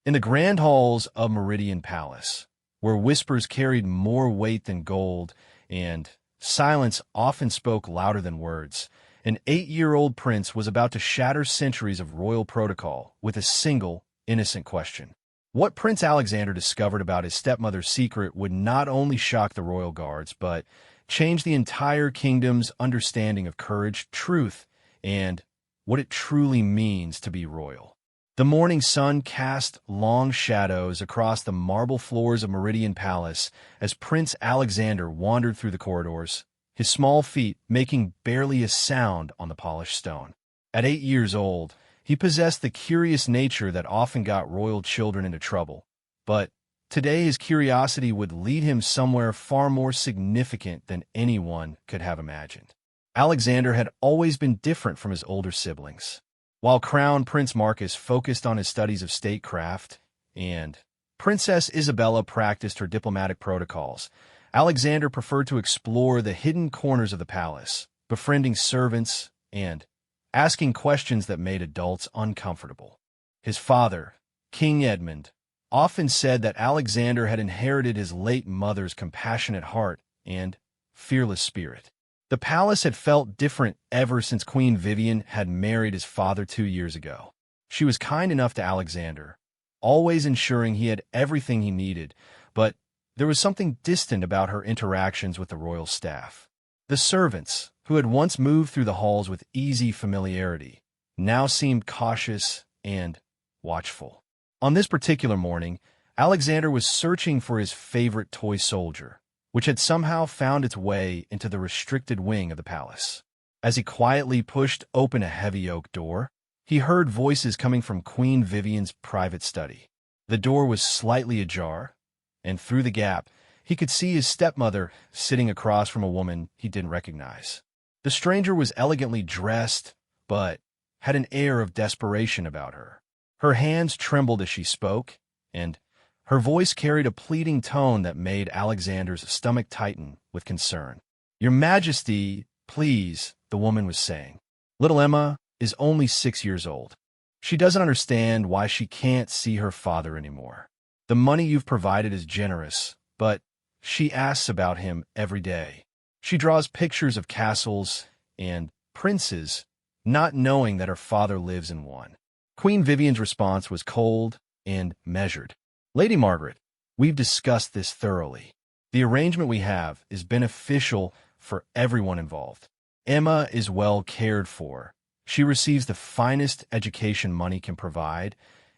In the grand halls of Meridian Palace, where whispers carried more weight than gold and silence often spoke louder than words, an 8-year-old prince was about to shatter centuries of royal protocol with a single, innocent question. What Prince Alexander discovered about his stepmother's secret would not only shock the royal guards, but change the entire kingdom's understanding of courage, truth, and what it truly means to be royal. The morning sun cast long shadows across the marble floors of Meridian Palace as Prince Alexander wandered through the corridors, his small feet making barely a sound on the polished stone. At 8 years old, he possessed the curious nature that often got royal children into trouble. But today his curiosity would lead him somewhere far more significant than anyone could have imagined. Alexander had always been different from his older siblings. While Crown Prince Marcus focused on his studies of statecraft and Princess Isabella practiced her diplomatic protocols, Alexander preferred to explore the hidden corners of the palace, befriending servants and asking questions that made adults uncomfortable. His father, King Edmund, often said that Alexander had inherited his late mother's compassionate heart and fearless spirit. The palace had felt different ever since Queen Vivian had married his father 2 years ago. She was kind enough to Alexander, always ensuring he had everything he needed, but there was something distant about her interactions with the royal staff. The servants, who had once moved through the halls with easy familiarity, now seemed cautious and watchful. On this particular morning, Alexander was searching for his favorite toy soldier, which had somehow found its way into the restricted wing of the palace. As he quietly pushed open a heavy oak door, he heard voices coming from Queen Vivian's private study. The door was slightly ajar, and through the gap, he could see his stepmother sitting across from a woman he didn't recognize. The stranger was elegantly dressed, but had an air of desperation about her. Her hands trembled as she spoke, and her voice carried a pleading tone that made Alexander's stomach tighten with concern. "Your Majesty, please," the woman was saying. "Little Emma is only 6 years old. She doesn't understand why she can't see her father anymore. The money you've provided is generous, but she asks about him every day. She draws pictures of castles and princes, not knowing that her father lives in one." Queen Vivian's response was cold and measured. "Lady Margaret, we've discussed this thoroughly. The arrangement we have is beneficial for everyone involved. Emma is well cared for. She receives the finest education money can provide,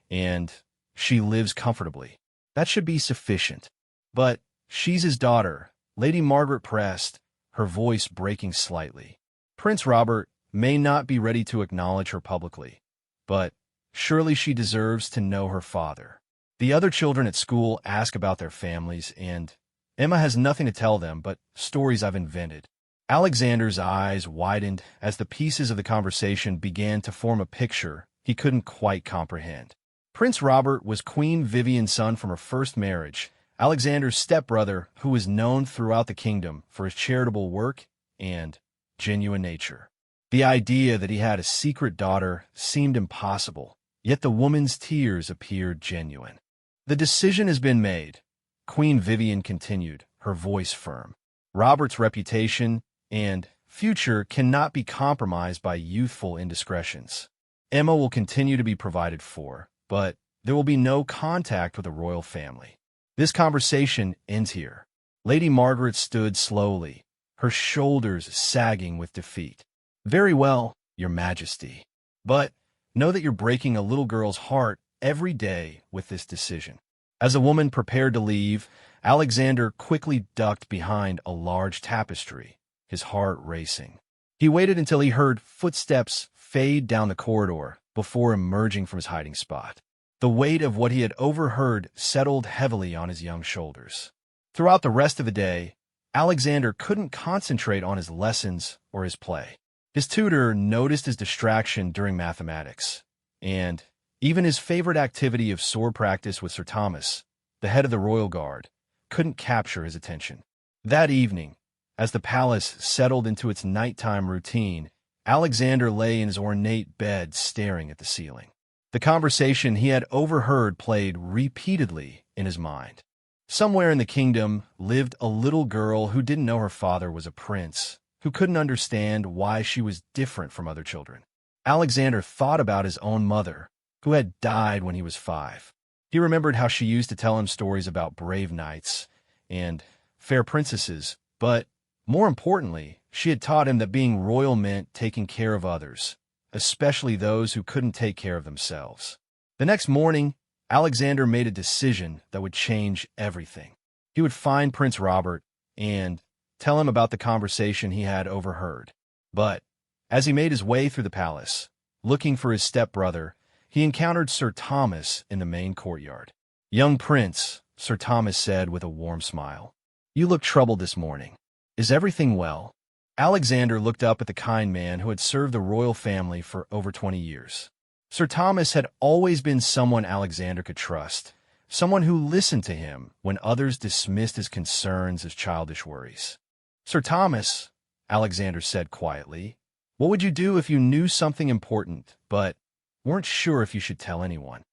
and she lives comfortably. That should be sufficient. But she's his daughter," Lady Margaret pressed, her voice breaking slightly. "Prince Robert may not be ready to acknowledge her publicly, but surely she deserves to know her father. The other children at school ask about their families, and Emma has nothing to tell them but stories I've invented." Alexander's eyes widened as the pieces of the conversation began to form a picture he couldn't quite comprehend. Prince Robert was Queen Vivian's son from her first marriage, Alexander's stepbrother, who was known throughout the kingdom for his charitable work and genuine nature. The idea that he had a secret daughter seemed impossible, yet the woman's tears appeared genuine. "The decision has been made," Queen Vivian continued, her voice firm. "Robert's reputation and future cannot be compromised by youthful indiscretions. Emma will continue to be provided for, but there will be no contact with the royal family. This conversation ends here." Lady Margaret stood slowly, her shoulders sagging with defeat. "Very well, Your Majesty. But know that you're breaking a little girl's heart every day with this decision." As the woman prepared to leave, Alexander quickly ducked behind a large tapestry, his heart racing. He waited until he heard footsteps fade down the corridor before emerging from his hiding spot. The weight of what he had overheard settled heavily on his young shoulders. Throughout the rest of the day, Alexander couldn't concentrate on his lessons or his play. His tutor noticed his distraction during mathematics, and even his favorite activity of sword practice with Sir Thomas, the head of the royal guard, couldn't capture his attention. That evening, as the palace settled into its nighttime routine, Alexander lay in his ornate bed staring at the ceiling. The conversation he had overheard played repeatedly in his mind. Somewhere in the kingdom lived a little girl who didn't know her father was a prince, who couldn't understand why she was different from other children. Alexander thought about his own mother, who had died when he was 5. He remembered how she used to tell him stories about brave knights and fair princesses, but more importantly, she had taught him that being royal meant taking care of others, especially those who couldn't take care of themselves. The next morning, Alexander made a decision that would change everything. He would find Prince Robert and tell him about the conversation he had overheard. But as he made his way through the palace, looking for his stepbrother, he encountered Sir Thomas in the main courtyard. "Young prince," Sir Thomas said with a warm smile, "you look troubled this morning. Is everything well?" Alexander looked up at the kind man who had served the royal family for over 20 years. Sir Thomas had always been someone Alexander could trust, someone who listened to him when others dismissed his concerns as childish worries. "Sir Thomas," Alexander said quietly, "what would you do if you knew something important, but weren't sure if you should tell anyone?"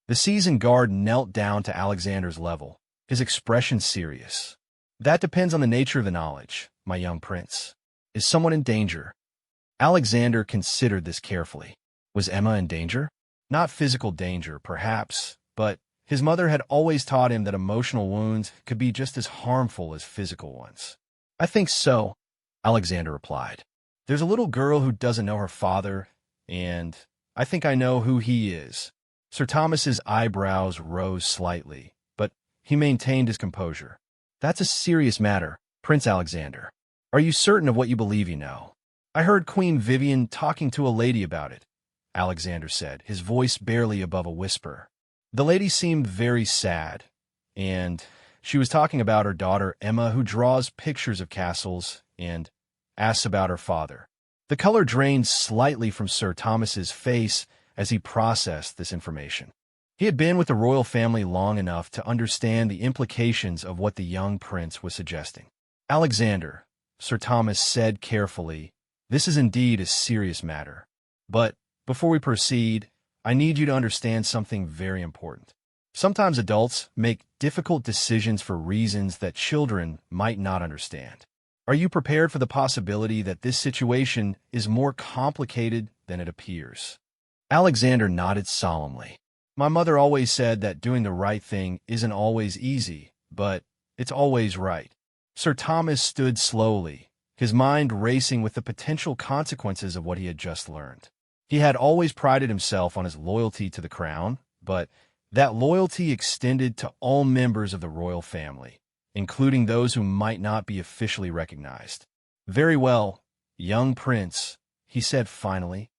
The seasoned guard knelt down to Alexander's level, his expression serious. "That depends on the nature of the knowledge, my young prince. Is someone in danger?" Alexander considered this carefully. Was Emma in danger? Not physical danger, perhaps, but his mother had always taught him that emotional wounds could be just as harmful as physical ones. "I think so," Alexander replied. "There's a little girl who doesn't know her father, and I think I know who he is." Sir Thomas's eyebrows rose slightly, but he maintained his composure. "That's a serious matter, Prince Alexander. Are you certain of what you believe you know?" "I heard Queen Vivian talking to a lady about it," Alexander said, his voice barely above a whisper. "The lady seemed very sad, and she was talking about her daughter Emma, who draws pictures of castles and asks about her father." The color drained slightly from Sir Thomas's face as he processed this information. He had been with the royal family long enough to understand the implications of what the young prince was suggesting. "Alexander," Sir Thomas said carefully, "this is indeed a serious matter. But before we proceed, I need you to understand something very important. Sometimes adults make difficult decisions for reasons that children might not understand. Are you prepared for the possibility that this situation is more complicated than it appears?" Alexander nodded solemnly. "My mother always said that doing the right thing isn't always easy, but it's always right." Sir Thomas stood slowly, his mind racing with the potential consequences of what he had just learned. He had always prided himself on his loyalty to the crown, but that loyalty extended to all members of the royal family, including those who might not be officially recognized. "Very well, young prince," he said finally,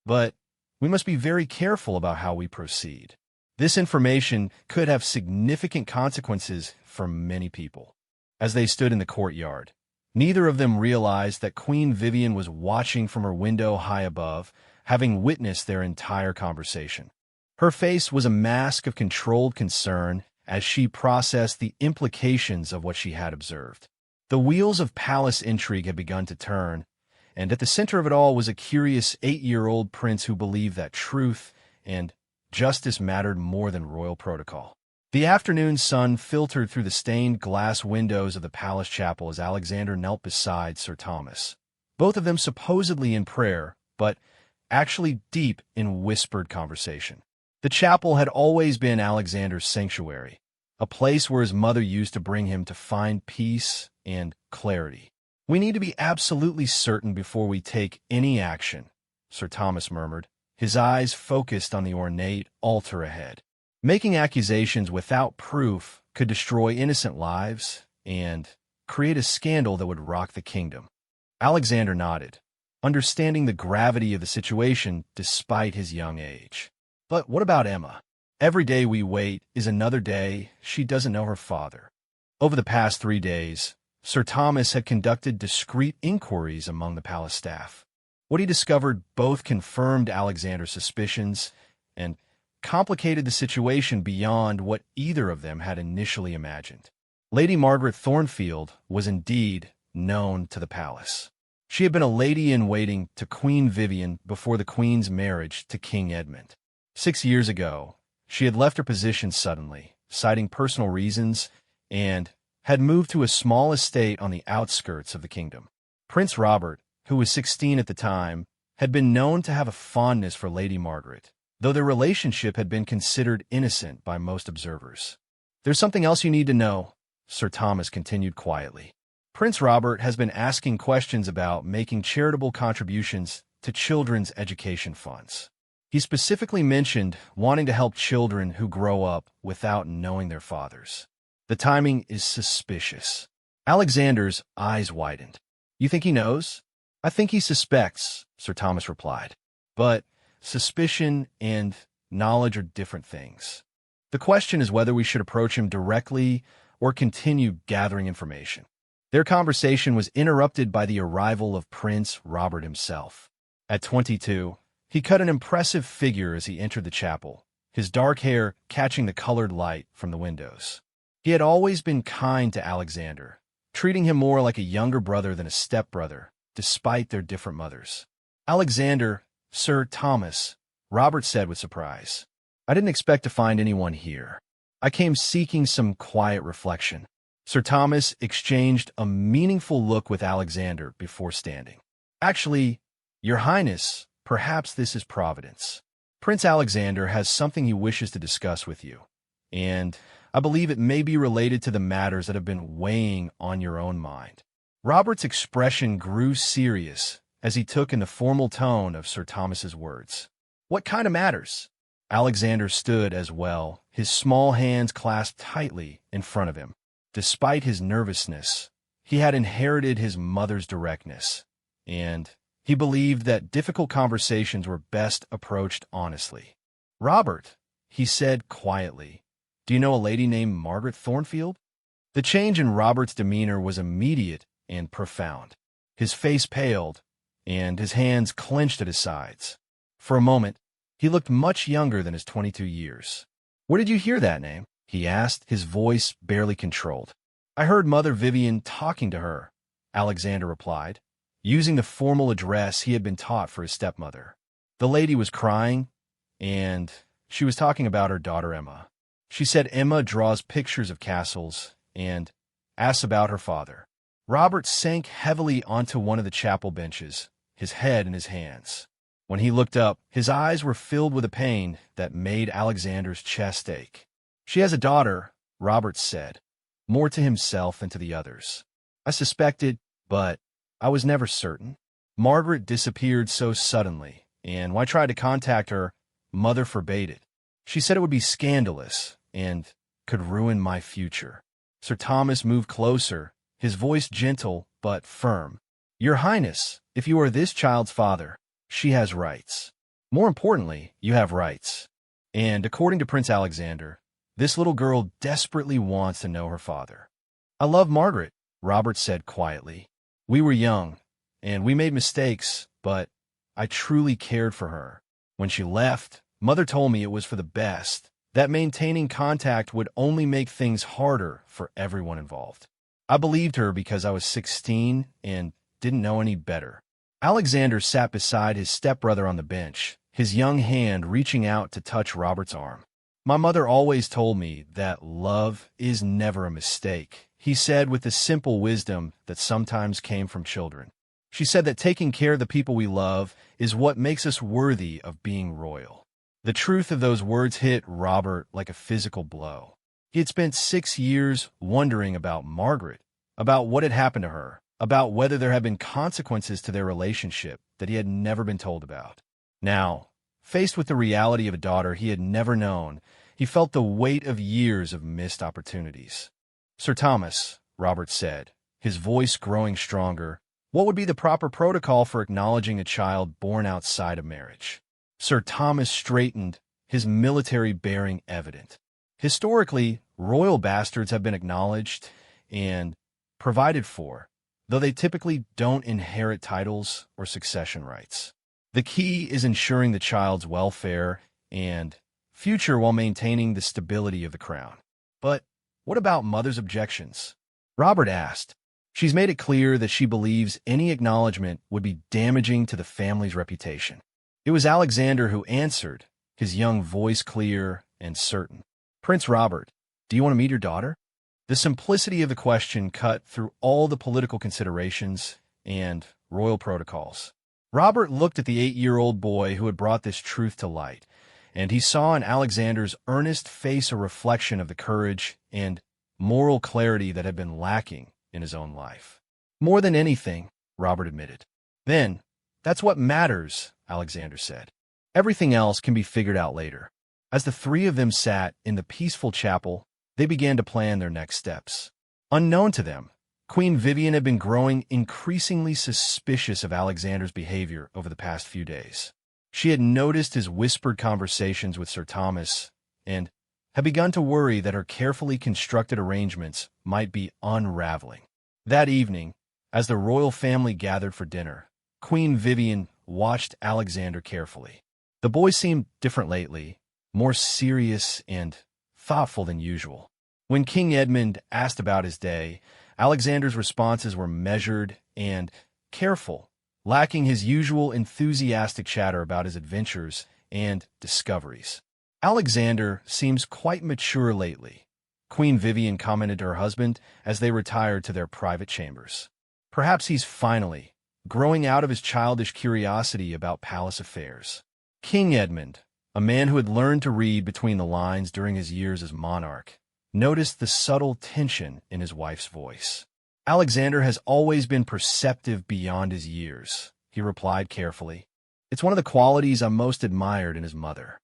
"but we must be very careful about how we proceed. This information could have significant consequences for many people." As they stood in the courtyard, neither of them realized that Queen Vivian was watching from her window high above, having witnessed their entire conversation. Her face was a mask of controlled concern as she processed the implications of what she had observed. The wheels of palace intrigue had begun to turn, and at the center of it all was a curious 8-year-old prince who believed that truth and justice mattered more than royal protocol. The afternoon sun filtered through the stained glass windows of the palace chapel as Alexander knelt beside Sir Thomas, both of them supposedly in prayer, but actually deep in whispered conversation. The chapel had always been Alexander's sanctuary, a place where his mother used to bring him to find peace and clarity. "We need to be absolutely certain before we take any action," Sir Thomas murmured, his eyes focused on the ornate altar ahead. "Making accusations without proof could destroy innocent lives and create a scandal that would rock the kingdom." Alexander nodded, understanding the gravity of the situation despite his young age. "But what about Emma? Every day we wait is another day she doesn't know her father." Over the past 3 days, Sir Thomas had conducted discreet inquiries among the palace staff. What he discovered both confirmed Alexander's suspicions and complicated the situation beyond what either of them had initially imagined. Lady Margaret Thornfield was indeed known to the palace. She had been a lady-in-waiting to Queen Vivian before the Queen's marriage to King Edmund. 6 years ago, she had left her position suddenly, citing personal reasons, and had moved to a small estate on the outskirts of the kingdom. Prince Robert, who was 16 at the time, had been known to have a fondness for Lady Margaret, though their relationship had been considered innocent by most observers. "There's something else you need to know," Sir Thomas continued quietly. "Prince Robert has been asking questions about making charitable contributions to children's education funds. He specifically mentioned wanting to help children who grow up without knowing their fathers. The timing is suspicious." Alexander's eyes widened. "You think he knows?" "I think he suspects," Sir Thomas replied. "But suspicion and knowledge are different things. The question is whether we should approach him directly or continue gathering information." Their conversation was interrupted by the arrival of Prince Robert himself. At 22, he cut an impressive figure as he entered the chapel, his dark hair catching the colored light from the windows. He had always been kind to Alexander, treating him more like a younger brother than a stepbrother, despite their different mothers. "Alexander, Sir Thomas," Robert said with surprise. "I didn't expect to find anyone here. I came seeking some quiet reflection." Sir Thomas exchanged a meaningful look with Alexander before standing. "Actually, Your Highness, perhaps this is Providence. Prince Alexander has something he wishes to discuss with you, and I believe it may be related to the matters that have been weighing on your own mind." Robert's expression grew serious as he took in the formal tone of Sir Thomas's words. "What kind of matters?" Alexander stood as well, his small hands clasped tightly in front of him. Despite his nervousness, he had inherited his mother's directness, and he believed that difficult conversations were best approached honestly. "Robert," he said quietly, "do you know a lady named Margaret Thornfield?" The change in Robert's demeanor was immediate and profound. His face paled, and his hands clenched at his sides. For a moment, he looked much younger than his 22 years. "Where did you hear that name?" he asked, his voice barely controlled. "I heard Mother Vivian talking to her," Alexander replied, using the formal address he had been taught for his stepmother. "The lady was crying, and she was talking about her daughter Emma. She said Emma draws pictures of castles and asks about her father." Robert sank heavily onto one of the chapel benches, his head in his hands. When he looked up, his eyes were filled with a pain that made Alexander's chest ache. "She has a daughter," Robert said, more to himself than to the others. "I suspected, but I was never certain. Margaret disappeared so suddenly, and when I tried to contact her, Mother forbade it. She said it would be scandalous and could ruin my future." Sir Thomas moved closer, his voice gentle but firm. "Your Highness, if you are this child's father, she has rights. More importantly, you have rights. And according to Prince Alexander, this little girl desperately wants to know her father." "I love Margaret," Robert said quietly. "We were young, and we made mistakes, but I truly cared for her. When she left, Mother told me it was for the best, that maintaining contact would only make things harder for everyone involved. I believed her because I was 16 and didn't know any better." Alexander sat beside his stepbrother on the bench, his young hand reaching out to touch Robert's arm. "My mother always told me that love is never a mistake," he said with the simple wisdom that sometimes came from children. "She said that taking care of the people we love is what makes us worthy of being royal." The truth of those words hit Robert like a physical blow. He had spent 6 years wondering about Margaret, about what had happened to her, about whether there had been consequences to their relationship that he had never been told about. Now, faced with the reality of a daughter he had never known, he felt the weight of years of missed opportunities. "Sir Thomas," Robert said, his voice growing stronger, "what would be the proper protocol for acknowledging a child born outside of marriage?" Sir Thomas straightened, his military bearing evident. "Historically, royal bastards have been acknowledged and provided for, though they typically don't inherit titles or succession rights. The key is ensuring the child's welfare and future while maintaining the stability of the crown." "But what about Mother's objections?" Robert asked. "She's made it clear that she believes any acknowledgement would be damaging to the family's reputation." It was Alexander who answered, his young voice clear and certain. "Prince Robert, do you want to meet your daughter?" The simplicity of the question cut through all the political considerations and royal protocols. Robert looked at the 8-year-old boy who had brought this truth to light, and he saw in Alexander's earnest face a reflection of the courage and moral clarity that had been lacking in his own life. "More than anything," Robert admitted. "Then, that's what matters," Alexander said. "Everything else can be figured out later." As the three of them sat in the peaceful chapel, they began to plan their next steps. Unknown to them, Queen Vivian had been growing increasingly suspicious of Alexander's behavior over the past few days. She had noticed his whispered conversations with Sir Thomas and had begun to worry that her carefully constructed arrangements might be unraveling. That evening, as the royal family gathered for dinner, Queen Vivian watched Alexander carefully. The boy seemed different lately, more serious and thoughtful than usual. When King Edmund asked about his day, Alexander's responses were measured and careful, lacking his usual enthusiastic chatter about his adventures and discoveries. "Alexander seems quite mature lately," Queen Vivian commented to her husband as they retired to their private chambers. "Perhaps he's finally growing out of his childish curiosity about palace affairs." King Edmund, a man who had learned to read between the lines during his years as monarch, noticed the subtle tension in his wife's voice. "Alexander has always been perceptive beyond his years," he replied carefully. "It's one of the qualities I most admired in his mother."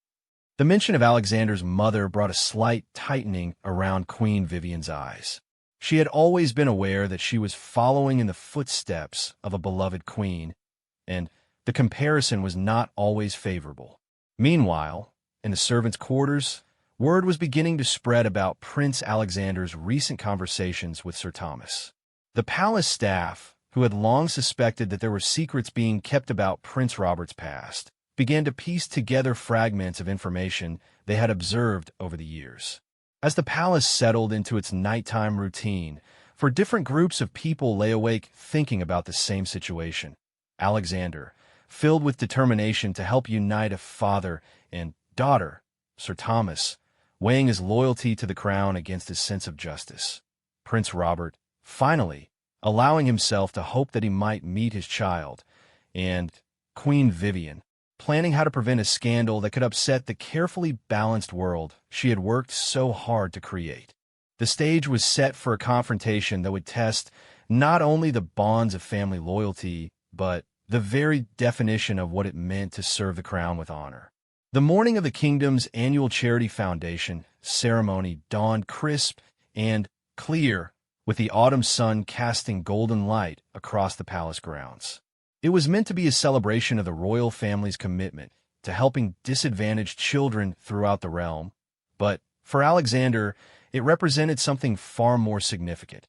The mention of Alexander's mother brought a slight tightening around Queen Vivian's eyes. She had always been aware that she was following in the footsteps of a beloved queen, and the comparison was not always favorable. Meanwhile, in the servants' quarters, word was beginning to spread about Prince Alexander's recent conversations with Sir Thomas. The palace staff, who had long suspected that there were secrets being kept about Prince Robert's past, began to piece together fragments of information they had observed over the years. As the palace settled into its nighttime routine, for different groups of people lay awake thinking about the same situation. Alexander, filled with determination to help unite a father and daughter, Sir Thomas, weighing his loyalty to the crown against his sense of justice. Prince Robert, finally, allowing himself to hope that he might meet his child, and Queen Vivian, planning how to prevent a scandal that could upset the carefully balanced world she had worked so hard to create. The stage was set for a confrontation that would test not only the bonds of family loyalty, but the very definition of what it meant to serve the crown with honor. The morning of the kingdom's annual charity foundation ceremony dawned crisp and clear, with the autumn sun casting golden light across the palace grounds. It was meant to be a celebration of the royal family's commitment to helping disadvantaged children throughout the realm, but for Alexander, it represented something far more significant,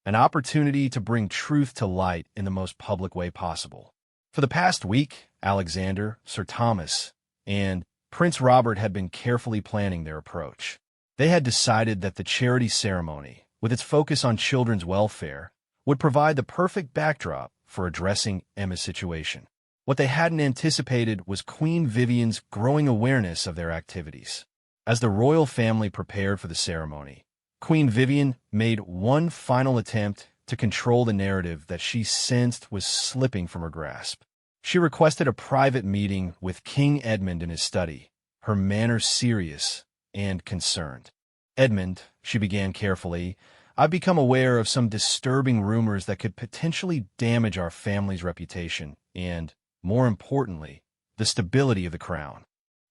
an opportunity to bring truth to light in the most public way possible. For the past week, Alexander, Sir Thomas, and Prince Robert had been carefully planning their approach. They had decided that the charity ceremony, with its focus on children's welfare, would provide the perfect backdrop for addressing Emma's situation. What they hadn't anticipated was Queen Vivian's growing awareness of their activities. As the royal family prepared for the ceremony, Queen Vivian made one final attempt to control the narrative that she sensed was slipping from her grasp. She requested a private meeting with King Edmund in his study, her manner serious and concerned. "Edmund," she began carefully, "I've become aware of some disturbing rumors that could potentially damage our family's reputation and, more importantly, the stability of the crown."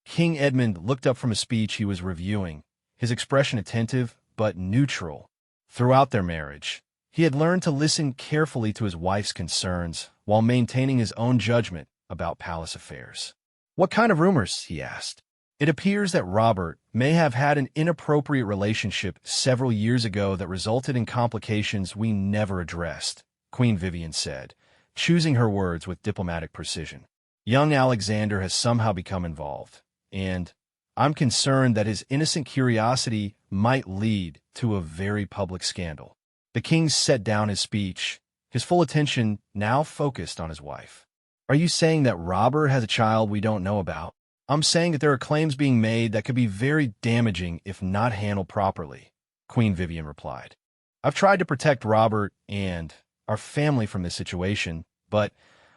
King Edmund looked up from a speech he was reviewing, his expression attentive but neutral. Throughout their marriage, he had learned to listen carefully to his wife's concerns while maintaining his own judgment about palace affairs. "What kind of rumors?" he asked. "It appears that Robert may have had an inappropriate relationship several years ago that resulted in complications we never addressed," Queen Vivian said, choosing her words with diplomatic precision. "Young Alexander has somehow become involved, and I'm concerned that his innocent curiosity might lead to a very public scandal." The king set down his speech, his full attention now focused on his wife. "Are you saying that Robert has a child we don't know about?" I'm saying that there are claims being made that could be very damaging if not handled properly, Queen Vivian replied. I've tried to protect Robert and our family from this situation, but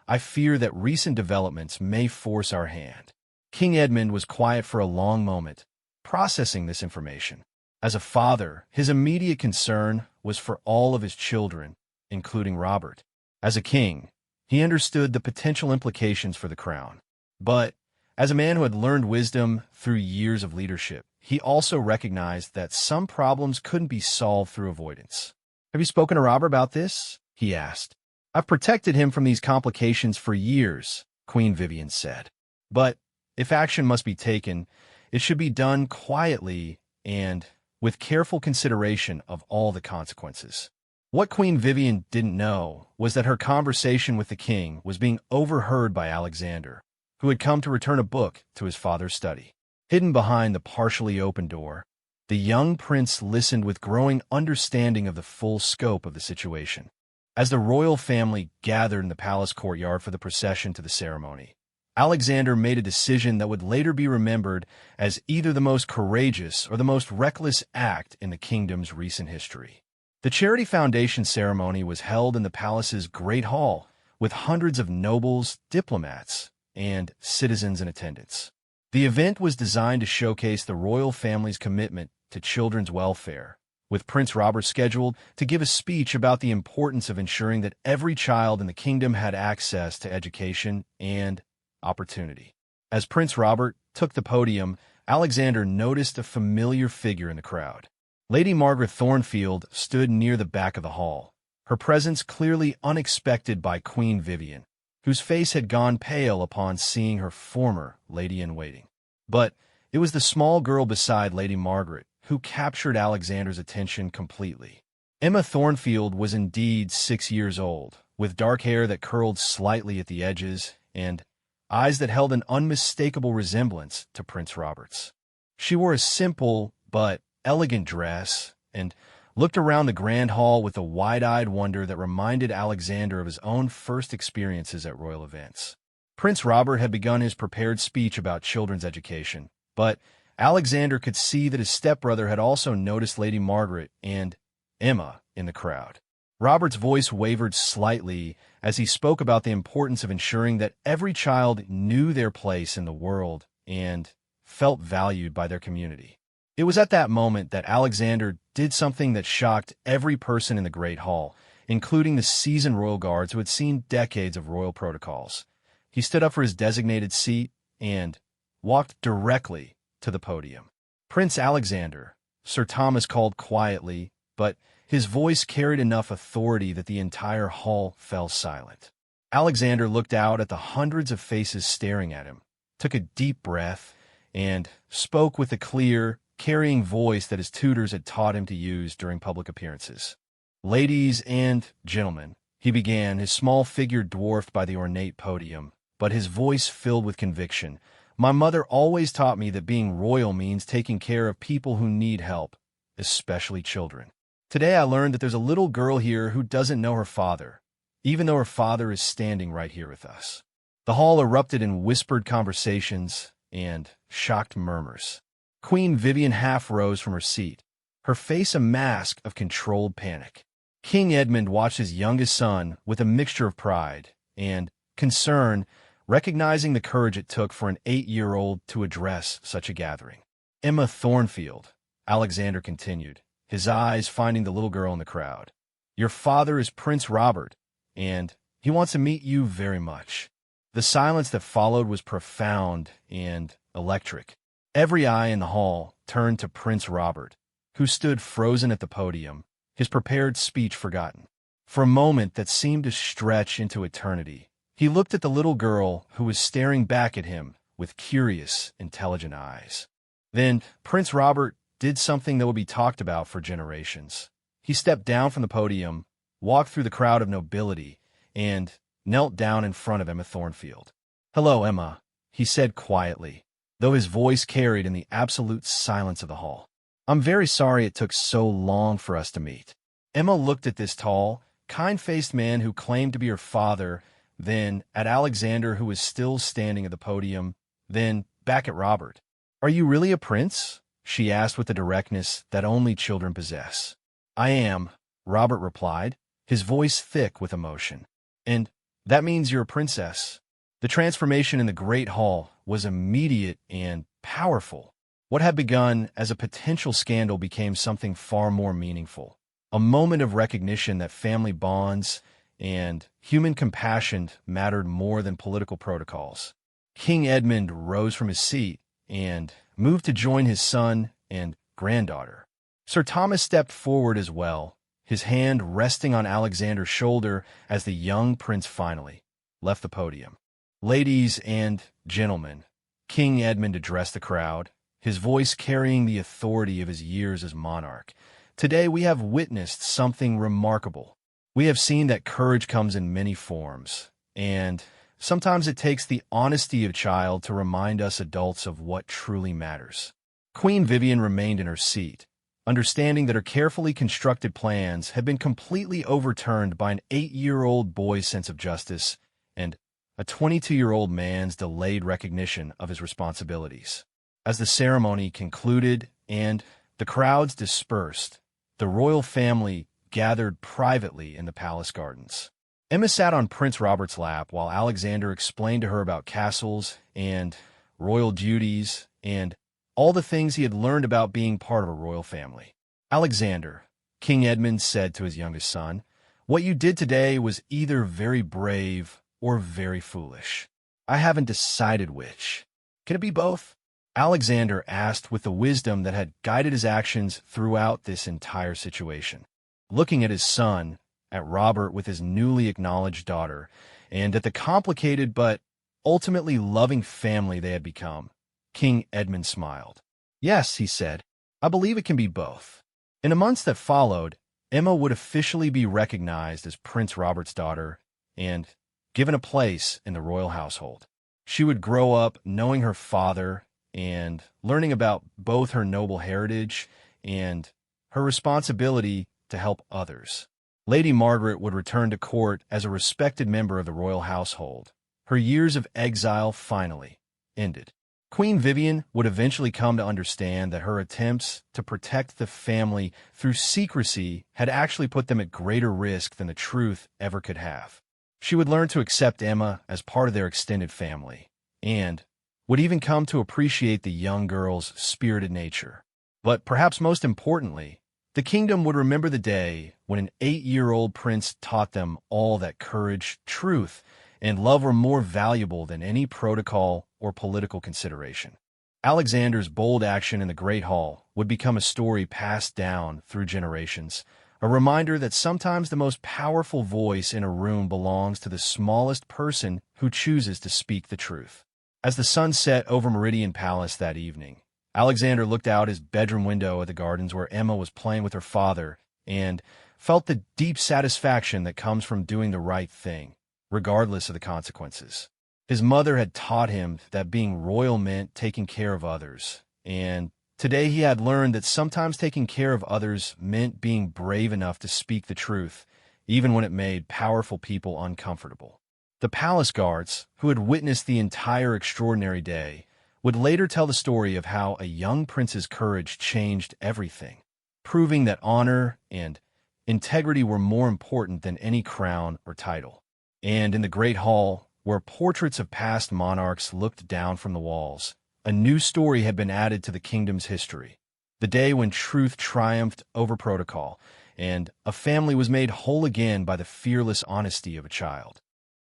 I fear that recent developments may force our hand. King Edmund was quiet for a long moment, processing this information. As a father, his immediate concern was for all of his children, including Robert. As a king, he understood the potential implications for the crown. But as a man who had learned wisdom through years of leadership, he also recognized that some problems couldn't be solved through avoidance. Have you spoken to Robert about this? He asked. I've protected him from these complications for years, Queen Vivian said. But if action must be taken, it should be done quietly and with careful consideration of all the consequences. What Queen Vivian didn't know was that her conversation with the king was being overheard by Alexander, who had come to return a book to his father's study. Hidden behind the partially open door, the young prince listened with growing understanding of the full scope of the situation. As the royal family gathered in the palace courtyard for the procession to the ceremony, Alexander made a decision that would later be remembered as either the most courageous or the most reckless act in the kingdom's recent history. The Charity Foundation ceremony was held in the palace's Great Hall, with hundreds of nobles, diplomats, and citizens in attendance. The event was designed to showcase the royal family's commitment to children's welfare, with Prince Robert scheduled to give a speech about the importance of ensuring that every child in the kingdom had access to education and opportunity. As Prince Robert took the podium, Alexander noticed a familiar figure in the crowd. Lady Margaret Thornfield stood near the back of the hall, her presence clearly unexpected by Queen Vivian, whose face had gone pale upon seeing her former lady-in-waiting. But it was the small girl beside Lady Margaret who captured Alexander's attention completely. Emma Thornfield was indeed 6 years old, with dark hair that curled slightly at the edges and eyes that held an unmistakable resemblance to Prince Robert's. She wore a simple but elegant dress and looked around the grand hall with a wide-eyed wonder that reminded Alexander of his own first experiences at royal events. Prince Robert had begun his prepared speech about children's education, but Alexander could see that his stepbrother had also noticed Lady Margaret and Emma in the crowd. Robert's voice wavered slightly as he spoke about the importance of ensuring that every child knew their place in the world and felt valued by their community. It was at that moment that Alexander did something that shocked every person in the Great Hall, including the seasoned royal guards who had seen decades of royal protocols. He stood up for his designated seat and walked directly to the podium. Prince Alexander, Sir Thomas called quietly, but his voice carried enough authority that the entire hall fell silent. Alexander looked out at the hundreds of faces staring at him, took a deep breath, and spoke with a clear, carrying voice that his tutors had taught him to use during public appearances. Ladies and gentlemen, he began, his small figure dwarfed by the ornate podium, but his voice filled with conviction. My mother always taught me that being royal means taking care of people who need help, especially children. Today I learned that there's a little girl here who doesn't know her father, even though her father is standing right here with us. The hall erupted in whispered conversations and shocked murmurs. Queen Vivian half rose from her seat, her face a mask of controlled panic. King Edmund watched his youngest son with a mixture of pride and concern, recognizing the courage it took for an 8-year-old to address such a gathering. Emma Thornfield, Alexander continued, his eyes finding the little girl in the crowd. Your father is Prince Robert, and he wants to meet you very much. The silence that followed was profound and electric. Every eye in the hall turned to Prince Robert, who stood frozen at the podium, his prepared speech forgotten. For a moment that seemed to stretch into eternity, he looked at the little girl who was staring back at him with curious, intelligent eyes. Then Prince Robert did something that would be talked about for generations. He stepped down from the podium, walked through the crowd of nobility, and knelt down in front of Emma Thornfield. Hello, Emma, he said quietly, though his voice carried in the absolute silence of the hall. I'm very sorry it took so long for us to meet. Emma looked at this tall, kind-faced man who claimed to be her father, then at Alexander, who was still standing at the podium, then back at Robert. "Are you really a prince?" she asked with the directness that only children possess. "I am," Robert replied, his voice thick with emotion. "And that means you're a princess." The transformation in the Great Hall was immediate and powerful. What had begun as a potential scandal became something far more meaningful, a moment of recognition that family bonds and human compassion mattered more than political protocols. King Edmund rose from his seat and moved to join his son and granddaughter. Sir Thomas stepped forward as well, his hand resting on Alexander's shoulder as the young prince finally left the podium. "Ladies and gentlemen," King Edmund addressed the crowd, his voice carrying the authority of his years as monarch. "Today we have witnessed something remarkable. We have seen that courage comes in many forms, and sometimes it takes the honesty of a child to remind us adults of what truly matters." Queen Vivian remained in her seat, understanding that her carefully constructed plans had been completely overturned by an 8-year-old boy's sense of justice and a 22-year-old man's delayed recognition of his responsibilities. As the ceremony concluded and the crowds dispersed, the royal family gathered privately in the palace gardens. Emma sat on Prince Robert's lap while Alexander explained to her about castles and royal duties and all the things he had learned about being part of a royal family. "Alexander," King Edmund said to his youngest son, "what you did today was either very brave or very foolish. I haven't decided which. Can it be both?" Alexander asked with the wisdom that had guided his actions throughout this entire situation. Looking at his son, at Robert with his newly acknowledged daughter, and at the complicated but ultimately loving family they had become, King Edmund smiled. "Yes," he said, "I believe it can be both." In the months that followed, Emma would officially be recognized as Prince Robert's daughter and given a place in the royal household. She would grow up knowing her father and learning about both her noble heritage and her responsibility to help others. Lady Margaret would return to court as a respected member of the royal household. Her years of exile finally ended. Queen Vivian would eventually come to understand that her attempts to protect the family through secrecy had actually put them at greater risk than the truth ever could have. She would learn to accept Emma as part of their extended family, and would even come to appreciate the young girl's spirited nature. But perhaps most importantly, the kingdom would remember the day when an 8-year-old prince taught them all that courage, truth, and love were more valuable than any protocol or political consideration. Alexander's bold action in the Great Hall would become a story passed down through generations, a reminder that sometimes the most powerful voice in a room belongs to the smallest person who chooses to speak the truth. As the sun set over Meridian Palace that evening, Alexander looked out his bedroom window at the gardens where Emma was playing with her father and felt the deep satisfaction that comes from doing the right thing, regardless of the consequences. His mother had taught him that being royal meant taking care of others, and today he had learned that sometimes taking care of others meant being brave enough to speak the truth, even when it made powerful people uncomfortable. The palace guards, who had witnessed the entire extraordinary day, would later tell the story of how a young prince's courage changed everything, proving that honor and integrity were more important than any crown or title. And in the Great Hall, where portraits of past monarchs looked down from the walls, a new story had been added to the kingdom's history. The day when truth triumphed over protocol, and a family was made whole again by the fearless honesty of a child.